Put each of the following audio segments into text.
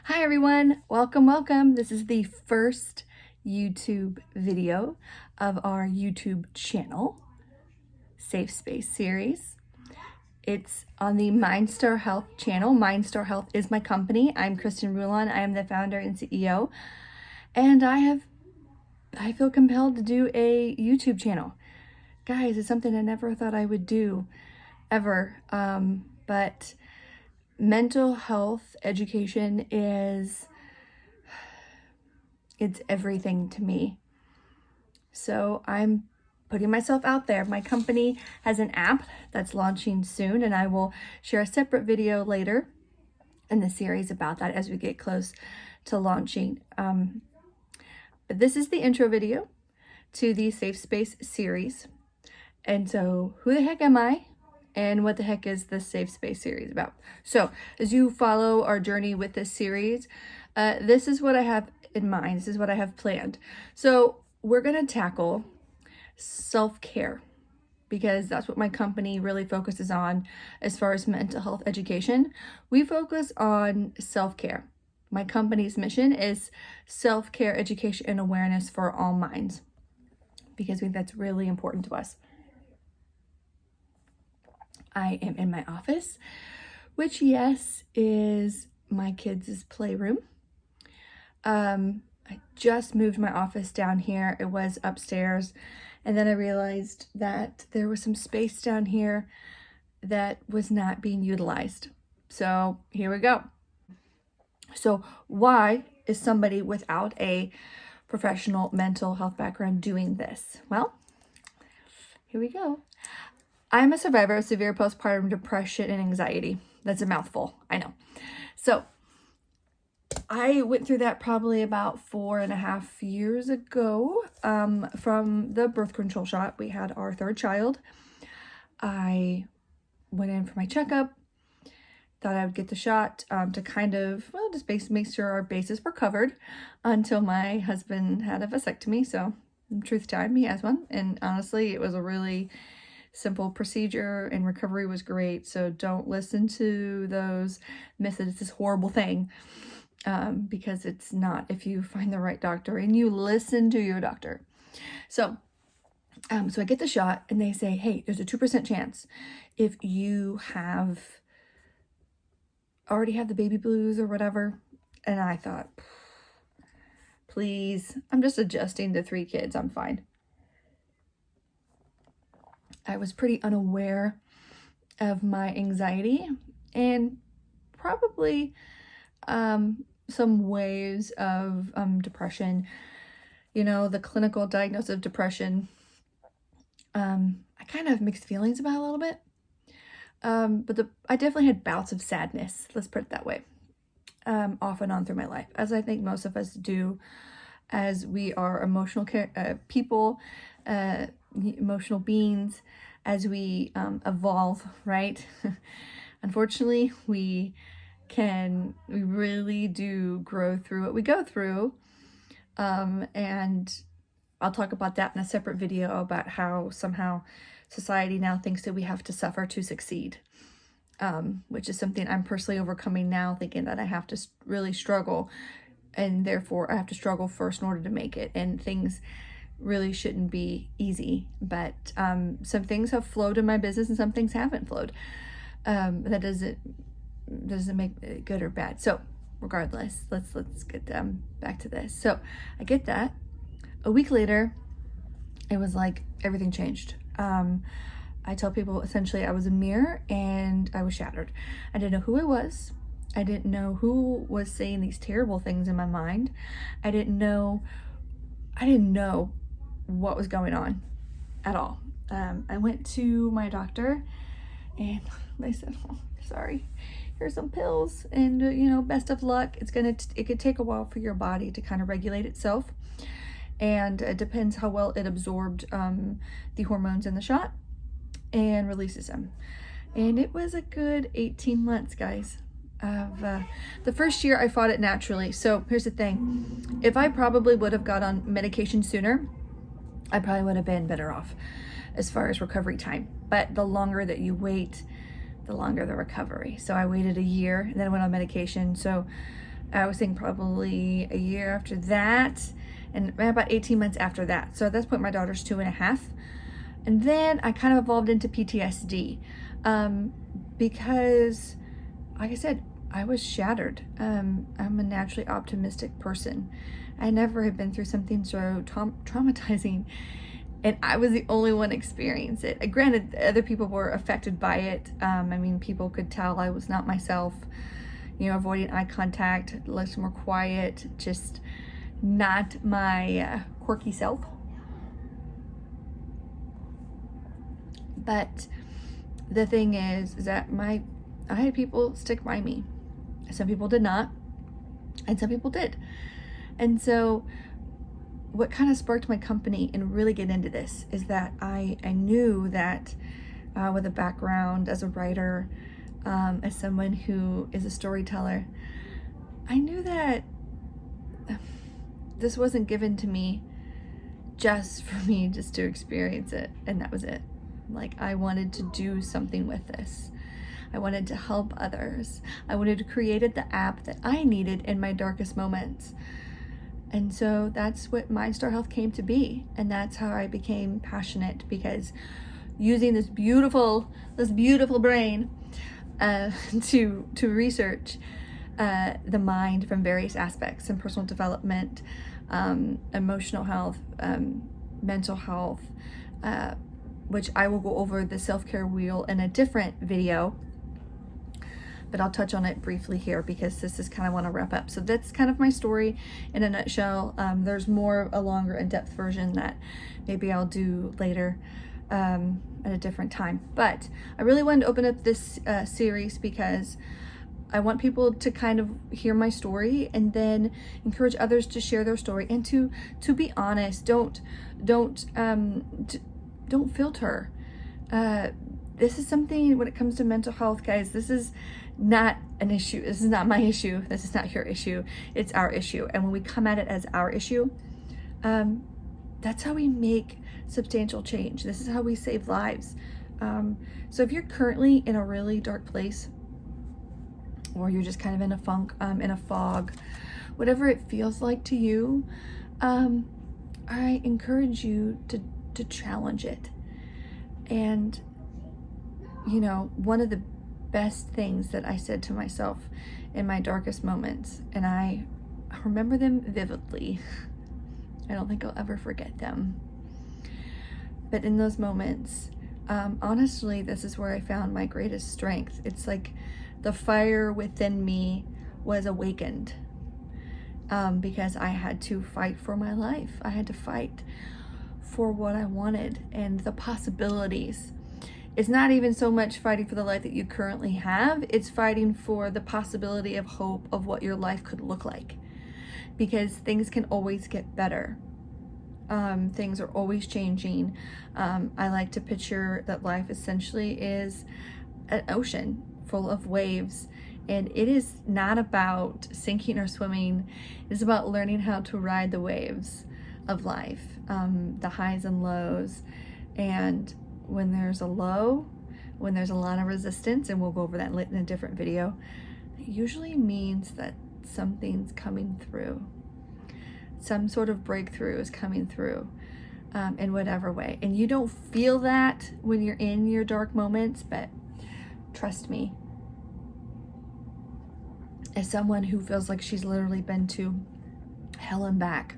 Hi everyone, welcome. This is the first YouTube video of our YouTube channel, Safe Space series. It's on the MindStar Health channel. MindStar Health is my company. I'm Kristen Rulon. I am the founder and CEO, and I feel compelled to do a YouTube channel. Guys, it's something I never thought I would do ever, but mental health education it's everything to me. So I'm putting myself out there. My company has an app that's launching soon, and I will share a separate video later in the series about that as we get close to launching. But this is the intro video to the Safe Space series. And so who the heck am I? And what the heck is the Safe Space series about? So as you follow our journey with this series, this is what I have in mind. This is what I have planned. So we're going to tackle self-care because that's what my company really focuses on as far as mental health education. We focus on self-care. My company's mission is self-care education and awareness for all minds because I think that's really important to us. I am in my office, which, yes, is my kids' playroom. I just moved my office down here. It was upstairs, and then I realized that there was some space down here that was not being utilized. So here we go. So why is somebody without a professional mental health background doing this? Well, here we go. I'm a survivor of severe postpartum depression and anxiety. That's a mouthful, I know. So I went through that probably about 4.5 years ago from the birth control shot. We had our third child. I went in for my checkup, thought I would get the shot to kind of, well, just make sure our bases were covered until my husband had a vasectomy. So truth time, he has one. And honestly, it was a really simple procedure and recovery was great. So don't listen to those myths that it's this horrible thing because it's not if you find the right doctor and you listen to your doctor. So I get the shot and they say, hey, there's a 2% chance if you already have the baby blues or whatever. And I thought, please, I'm just adjusting to 3 kids. I'm fine. I was pretty unaware of my anxiety and probably some waves of depression. You know, the clinical diagnosis of depression, I kind of have mixed feelings about it a little bit. But I definitely had bouts of sadness, let's put it that way, off and on through my life, as I think most of us do, as we are emotional people, emotional beings, as we evolve, right? Unfortunately, we really do grow through what we go through. And I'll talk about that in a separate video about how somehow society now thinks that we have to suffer to succeed, which is something I'm personally overcoming now, thinking that I have to really struggle, and therefore I have to struggle first in order to make it. And things really shouldn't be easy, but some things have flowed in my business and some things haven't flowed. That doesn't make it good or bad. So regardless, let's get back to this. So I get that. A week later, it was like everything changed. I tell people essentially I was a mirror and I was shattered. I didn't know who I was. I didn't know who was saying these terrible things in my mind. I didn't know what was going on at all. I went to my doctor and they said, oh, sorry, here's some pills and best of luck. It could take a while for your body to kind of regulate itself. And it depends how well it absorbed the hormones in the shot and releases them. And it was a good 18 months, guys. The first year I fought it naturally. So here's the thing. If I probably would have got on medication sooner, I probably would have been better off as far as recovery time. But the longer that you wait, the longer the recovery. So I waited a year and then went on medication. So I was saying probably a year after that, and about 18 months after that. So at this point, my daughter's 2.5. And then I kind of evolved into PTSD because, like I said, I was shattered. I'm a naturally optimistic person. I never had been through something so traumatizing, and I was the only one experiencing it. Granted, other people were affected by it. I mean, people could tell I was not myself, avoiding eye contact, less more quiet, just not my quirky self. But the thing is that I had people stick by me. Some people did not, and some people did. And so what kind of sparked my company and really get into this is that I knew that with a background as a writer, as someone who is a storyteller, I knew that this wasn't given to me just for me just to experience it, and that was it. Like, I wanted to do something with this. I wanted to help others. I wanted to create the app that I needed in my darkest moments. And so that's what MindStar Health came to be. And that's how I became passionate, because using this beautiful brain to research the mind from various aspects, and personal development, emotional health, mental health, which I will go over the self-care wheel in a different video, but I'll touch on it briefly here because this is kind of want to wrap up. So that's kind of my story in a nutshell. There's a longer in-depth version that maybe I'll do later at a different time. But I really wanted to open up this series because I want people to kind of hear my story and then encourage others to share their story and to be honest. Don't filter. This is something, when it comes to mental health, guys, this is not an issue. This is not my issue. This is not your issue. It's our issue. And when we come at it as our issue, that's how we make substantial change. This is how we save lives. So if you're currently in a really dark place, or you're just kind of in a funk, in a fog, whatever it feels like to you, I encourage you to challenge it. And one of the best things that I said to myself in my darkest moments, and I remember them vividly, I don't think I'll ever forget them, but in those moments, honestly, this is where I found my greatest strength. It's like the fire within me was awakened, because I had to fight for my life. I had to fight for what I wanted and the possibilities. It's not even so much fighting for the life that you currently have, it's fighting for the possibility of hope of what your life could look like, because things can always get better. Things are always changing. I like to picture that life essentially is an ocean full of waves, and it is not about sinking or swimming. It's about learning how to ride the waves of life, the highs and lows. And when there's a low, when there's a lot of resistance, and we'll go over that in a different video, it usually means that something's coming through. Some sort of breakthrough is coming through, in whatever way. And you don't feel that when you're in your dark moments, but trust me, as someone who feels like she's literally been to hell and back,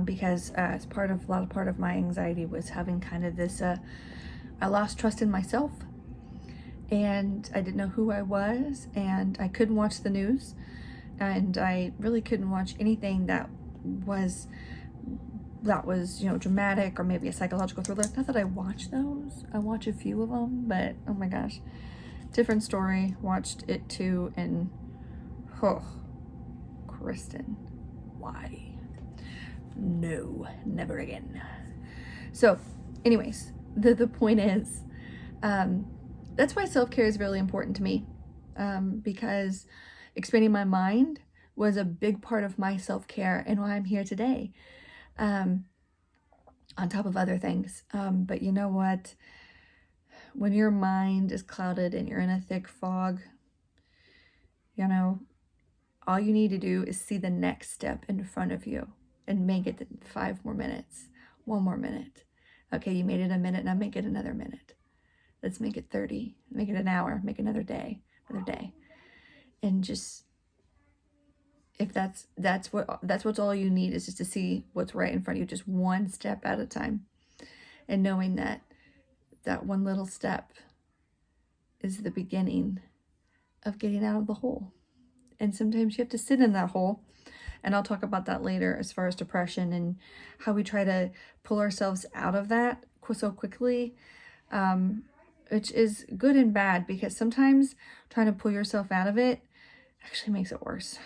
because as part of my anxiety was having kind of this, I lost trust in myself, and I didn't know who I was, and I couldn't watch the news, and I really couldn't watch anything that was dramatic or maybe a psychological thriller. Not that I watch those. I watch a few of them, but oh my gosh, different story. Watched it too, and Kristen, why? No, never again. So anyways, the point is, that's why self-care is really important to me, because expanding my mind was a big part of my self-care and why I'm here today, on top of other things. But you know what? When your mind is clouded and you're in a thick fog, all you need to do is see the next step in front of you and make it 5 more minutes, 1 more minute. Okay, you made it a minute, now make it another minute. Let's make it 30, make it an hour, make another day. And just, if that's what's all you need, is just to see what's right in front of you, just one step at a time. And knowing that one little step is the beginning of getting out of the hole. And sometimes you have to sit in that hole. And I'll talk about that later as far as depression and how we try to pull ourselves out of that so quickly, which is good and bad, because sometimes trying to pull yourself out of it actually makes it worse.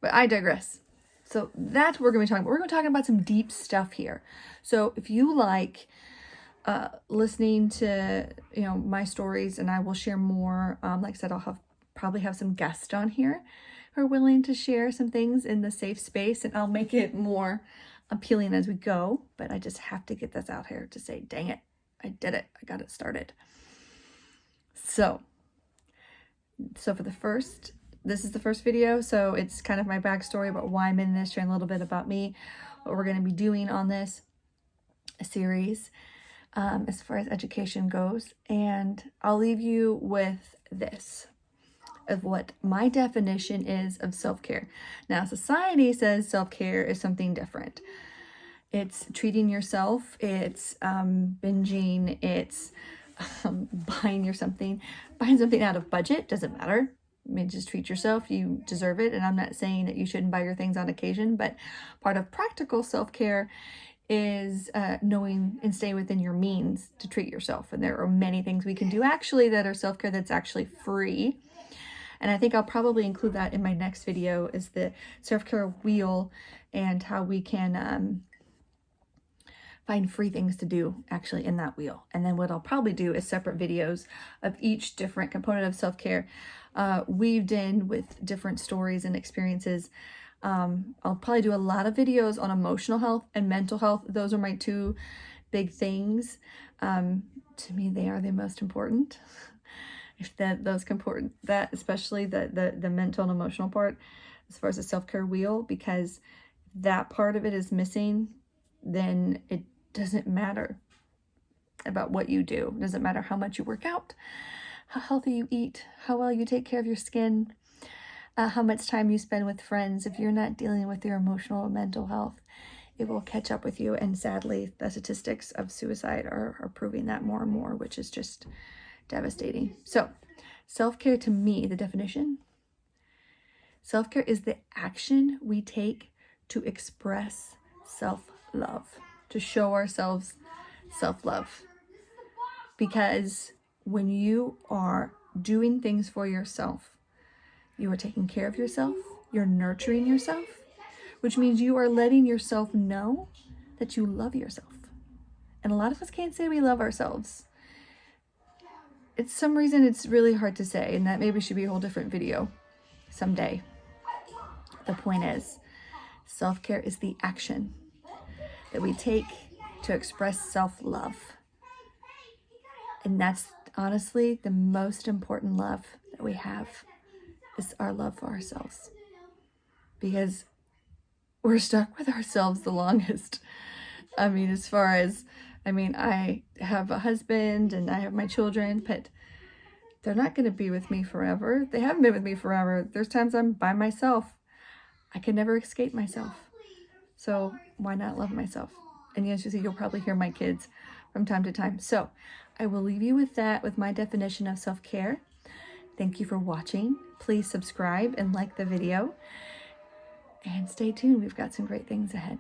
But I digress. So that's what we're going to be talking about. We're going to be talking about some deep stuff here. So if you like listening to, my stories, and I will share more, like I said, I'll probably have some guests on here who are willing to share some things in the safe space, and I'll make it more appealing as we go. But I just have to get this out here to say, dang it, I did it. I got it started. So for this is the first video. So it's kind of my backstory about why I'm in this, sharing a little bit about me, what we're going to be doing on this series as far as education goes. And I'll leave you with this, of what my definition is of self-care. Now, society says self-care is something different. It's treating yourself, it's binging, it's buying something out of budget, doesn't matter. I mean, just treat yourself, you deserve it. And I'm not saying that you shouldn't buy your things on occasion, but part of practical self-care is knowing and stay within your means to treat yourself. And there are many things we can do actually that are self-care that's actually free. And I think I'll probably include that in my next video, is the self-care wheel and how we can find free things to do actually in that wheel. And then what I'll probably do is separate videos of each different component of self-care weaved in with different stories and experiences. I'll probably do a lot of videos on emotional health and mental health. Those are my two big things. To me, they are the most important. If that especially the mental and emotional part, as far as the self-care wheel, because that part of it is missing, then it doesn't matter about what you do. It doesn't matter how much you work out, how healthy you eat, how well you take care of your skin, how much time you spend with friends. If you're not dealing with your emotional or mental health, it will catch up with you. And sadly, the statistics of suicide are proving that more and more, which is just devastating. So self-care, to me, the definition, self-care is the action we take to express self-love, to show ourselves self-love. Because when you are doing things for yourself, you are taking care of yourself, you're nurturing yourself, which means you are letting yourself know that you love yourself. And a lot of us can't say we love ourselves. It's some reason it's really hard to say, and that maybe should be a whole different video someday. The point is, self-care is the action that we take to express self-love. And that's honestly the most important love that we have, is our love for ourselves. Because we're stuck with ourselves the longest. I mean, I have a husband and I have my children, but they're not going to be with me forever. They haven't been with me forever. There's times I'm by myself. I can never escape myself. So why not love myself? And as you see, you'll probably hear my kids from time to time. So I will leave you with that, with my definition of self-care. Thank you for watching. Please subscribe and like the video. And stay tuned. We've got some great things ahead.